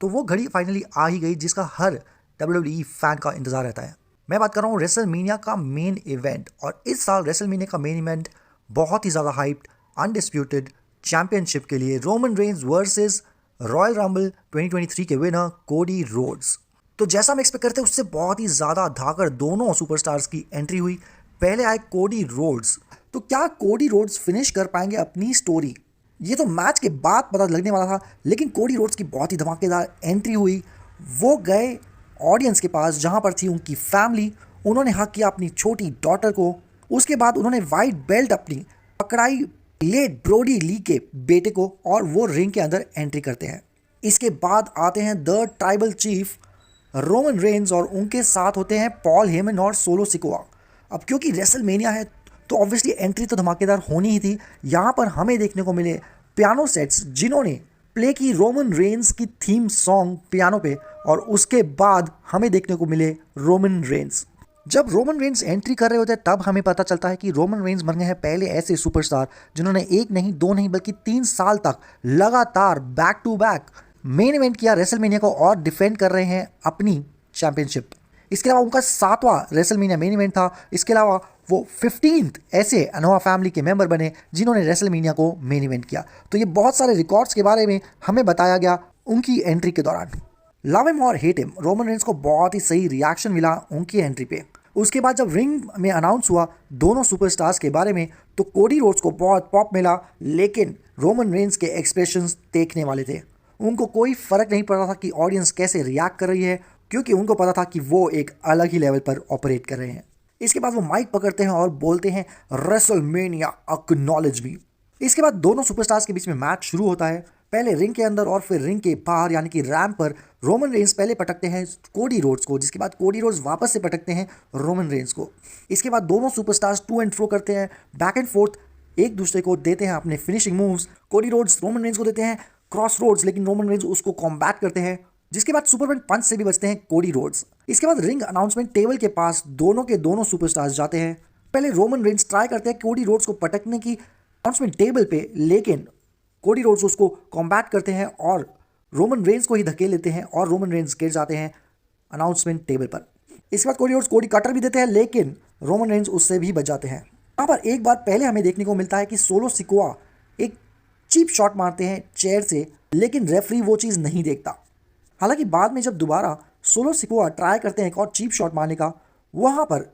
तो वो घड़ी फाइनली आ ही गई जिसका हर WWE फैन का इंतजार रहता है। मैं बात कर रहा हूँ रेसलमेनिया का मेन इवेंट, और इस साल रेसलमेनिया का मेन इवेंट बहुत ही ज़्यादा हाइप्ड अनडिस्प्यूटेड चैंपियनशिप के लिए Roman Reigns versus royal rumble 2023 के विनर कोडी रोड्स। तो जैसा हम एक्सपेक्ट करते उससे बहुत ही ज़्यादा धाकड़ दोनों सुपरस्टार्स की एंट्री हुई। पहले आए कोडी रोड्स। तो क्या कोडी रोड्स फिनिश कर पाएंगे अपनी स्टोरी, ये तो मैच के बाद पता लगने वाला था, लेकिन कोडी रोड्स की बहुत ही धमाकेदार एंट्री हुई। वो गए ऑडियंस के पास जहां पर थी उनकी फैमिली, उन्होंने हक किया अपनी छोटी डॉटर को। उसके बाद उन्होंने वाइट बेल्ट अपनी पकड़ाई लेट ब्रोडी ली के बेटे को, और वो रिंग के अंदर एंट्री करते हैं। इसके बाद आते हैं the tribal chief Roman Reigns, और उनके साथ होते हैं पॉल हेमन और सोलो सिकोआ। अब क्योंकि रेसलमेनिया है तो ऑब्वियसली एंट्री तो धमाकेदार होनी ही थी। यहाँ पर हमें देखने को मिले पियानो सेट्स जिन्होंने प्ले की रोमन रेंज की थीम सॉन्ग पियानो पे, और उसके बाद हमें देखने को मिले रोमन रेंज। जब रोमन रेंज एंट्री कर रहे होते हैं तब हमें पता चलता है कि रोमन रेंज बन गए हैं पहले ऐसे सुपरस्टार जिन्होंने एक नहीं दो नहीं बल्कि 3 साल तक लगातार back to back main event किया रेसलमेनिया को, और डिफेंड कर रहे हैं अपनी चैंपियनशिप। इसके अलावा उनका 7वां रेसलमेनिया मेन इवेंट था। इसके अलावा वो 15th ऐसे अनोवा फैमिली के मेंबर बने जिन्होंने रेसलमेनिया को मेन इवेंट किया। तो ये बहुत सारे रिकॉर्ड्स के बारे में हमें बताया गया उनकी एंट्री के दौरान। लव हिम और हेट हिम, रोमन रेंज को बहुत ही सही रिएक्शन मिला उनकी एंट्री पे। उसके बाद जब रिंग में अनाउंस हुआ दोनों सुपरस्टार्स के बारे में तो कोडी रोड्स को बहुत पॉप मिला, लेकिन रोमन रेंज के एक्सप्रेशंस देखने वाले थे। उनको कोई फर्क नहीं पड़ रहा था कि ऑडियंस कैसे रिएक्ट कर रही है, क्योंकि उनको पता था कि वो एक अलग ही लेवल पर ऑपरेट कर रहे हैं। इसके बाद वो माइक पकड़ते हैं और बोलते हैं रेसलमेनिया एक्नॉलेज मी। इसके बाद दोनों सुपरस्टार्स के बीच में मैच शुरू होता है। पहले रिंग के अंदर और फिर रिंग के बाहर यानी कि रैम्प पर रोमन रेंज पहले पटकते हैं कोडी रोड्स को, जिसके बाद कोडी रोड्स वापस से पटकते हैं रोमन रेंज को। इसके बाद दोनों सुपरस्टार्स टू एंड फ्रो करते हैं, बैक एंड फोर्थ एक दूसरे को देते हैं अपने finishing moves. Cody Rhodes Roman Reigns को देते हैं क्रॉस रोड्स, लेकिन रोमन रेंज उसको कॉम्बैट करते हैं, जिसके बाद सुपरमैन पंच से भी बचते हैं कोडी रोड्स। इसके बाद रिंग अनाउंसमेंट टेबल के पास दोनों के दोनों सुपरस्टार्स जाते हैं। पहले रोमन रेंज ट्राई करते हैं कोडी रोड्स को पटकने की अनाउंसमेंट टेबल पे, लेकिन कोडी रोड्स उसको कॉम्बैट करते हैं और रोमन रेंज को ही धकेल लेते हैं और रोमन रेंज गिर जाते हैं अनाउंसमेंट टेबल पर। इसके बाद कोडी रोड्स कोडी कटर भी देते हैं, लेकिन रोमन रेंज उससे भी बच जाते हैं। यहाँ पर एक बार पहले हमें देखने को मिलता है कि सोलो सिकोआ एक चीप शॉट मारते हैं चेयर से, लेकिन रेफरी वो चीज़ नहीं देखता। हालांकि बाद में जब दोबारा सोलो सिकोआ ट्राई करते हैं एक और चीप शॉट मारने का, वहाँ पर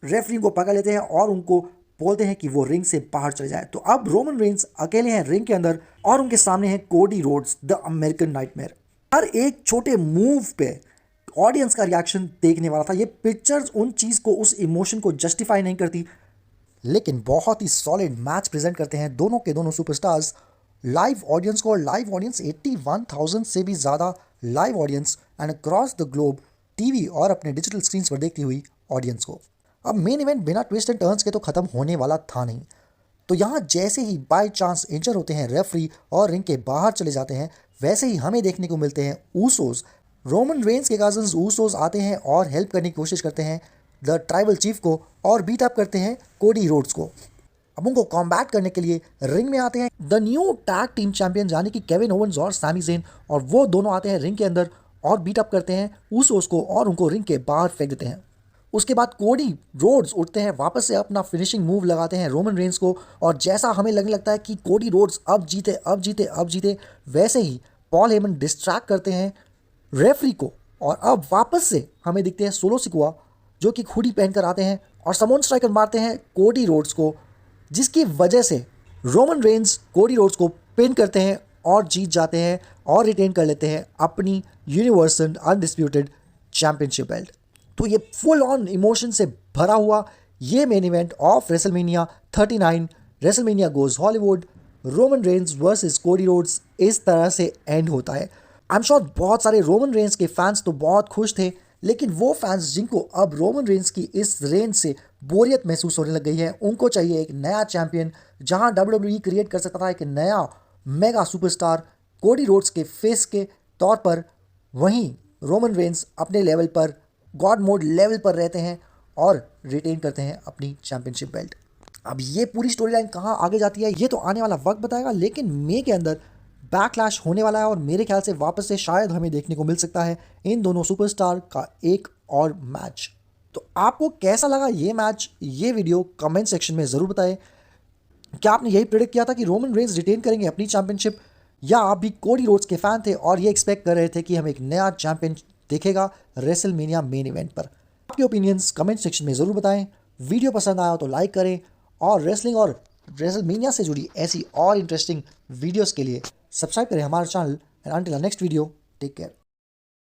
रेफरी को पकड़ लेते हैं और उनको बोलते हैं कि वो रिंग से बाहर चले जाए। तो अब रोमन रेंज अकेले हैं रिंग के अंदर और उनके सामने है Cody Rhodes the American nightmare. हर एक छोटे मूव पे ऑडियंस का रिएक्शन देखने वाला था। ये पिक्चर्स उन चीज़ को, उस इमोशन को जस्टिफाई नहीं करती, लेकिन बहुत ही सॉलिड मैच प्रेजेंट करते हैं दोनों के दोनों सुपरस्टार्स लाइव ऑडियंस को। और लाइव ऑडियंस 81,000 से भी ज़्यादा live audience and across the globe TV और अपने डिजिटल स्क्रीन्स पर देखती हुई ऑडियंस को। अब मेन इवेंट बिना ट्विस्ट एंड टर्न्स के तो ख़त्म होने वाला था नहीं, तो यहाँ जैसे ही बाय चांस इंजर होते हैं रेफरी और रिंग के बाहर चले जाते हैं, वैसे ही हमें देखने को मिलते हैं ऊसोस। रोमन रेंज के कजन्स ऊसोस आते हैं और हेल्प करने की कोशिश करते हैं द ट्राइबल चीफ को और बीट अप करते हैं कोडी रोड्स को। अब उनको कॉम्बैट करने के लिए रिंग में आते हैं the new tag team champion यानी कि केविन ओवंस और सैमी ज़ेन, और वो दोनों आते हैं रिंग के अंदर और बीट अप करते हैं ऊसोस को और उनको रिंग के बाहर फेंक देते हैं। उसके बाद कोडी रोड्स उठते हैं, वापस से अपना फिनिशिंग मूव लगाते हैं रोमन रेंज को, और जैसा हमें लगने लगता है कि कोडी रोड्स अब जीते अब जीते अब जीते, वैसे ही पॉल हेमन डिस्ट्रैक्ट करते हैं रेफरी को, और अब वापस से हमें दिखते हैं सोलो सिकोआ जो कि हुडी पहनकर आते हैं और समोन स्ट्राइकर मारते हैं कोडी रोड्स को, जिसकी वजह से रोमन रेंज कोडी रोड्स को पिन करते हैं और जीत जाते हैं और रिटेन कर लेते हैं अपनी यूनिवर्सल अनडिस्प्यूटेड चैंपियनशिप बेल्ट। तो ये फुल ऑन इमोशन से भरा हुआ ये main event of WrestleMania 39 WrestleMania goes Hollywood Roman Reigns versus Cody Rhodes इस तरह से एंड होता है। आई एम श्योर बहुत सारे रोमन रेंज के फैंस तो बहुत खुश थे, लेकिन वो फैंस जिनको अब रोमन रेंज की इस रेंज से बोरियत महसूस होने लग गई है, उनको चाहिए एक नया चैंपियन जहां WWE क्रिएट कर सकता था एक नया मेगा सुपरस्टार कोडी रोड्स के फेस के तौर पर। वहीं रोमन रेंज अपने लेवल पर गॉड मोड लेवल पर रहते हैं और रिटेन करते हैं अपनी चैंपियनशिप बेल्ट। अब ये पूरी स्टोरी लाइन कहाँ आगे जाती है ये तो आने वाला वक्त बताएगा, लेकिन मे के अंदर बैकलैश होने वाला है और मेरे ख्याल से वापस से शायद हमें देखने को मिल सकता है इन दोनों सुपरस्टार का एक और मैच। तो आपको कैसा लगा ये मैच, ये वीडियो कमेंट सेक्शन में ज़रूर बताएं। क्या आपने यही प्रेडिक्ट किया था कि रोमन रेंस रिटेन करेंगे अपनी चैंपियनशिप, या आप भी कोडी रोड्स के फैन थे और ये एक्सपेक्ट कर रहे थे कि हम एक नया चैंपियन देखेगा रेसलमेनिया मेन इवेंट पर? आपके ओपिनियंस कमेंट सेक्शन में ज़रूर बताएं। वीडियो पसंद आया तो लाइक करें और रेसलिंग और रेसलमेनिया से जुड़ी ऐसी और इंटरेस्टिंग वीडियोस के लिए सब्सक्राइब करें हमारा channel. And until next video, take care.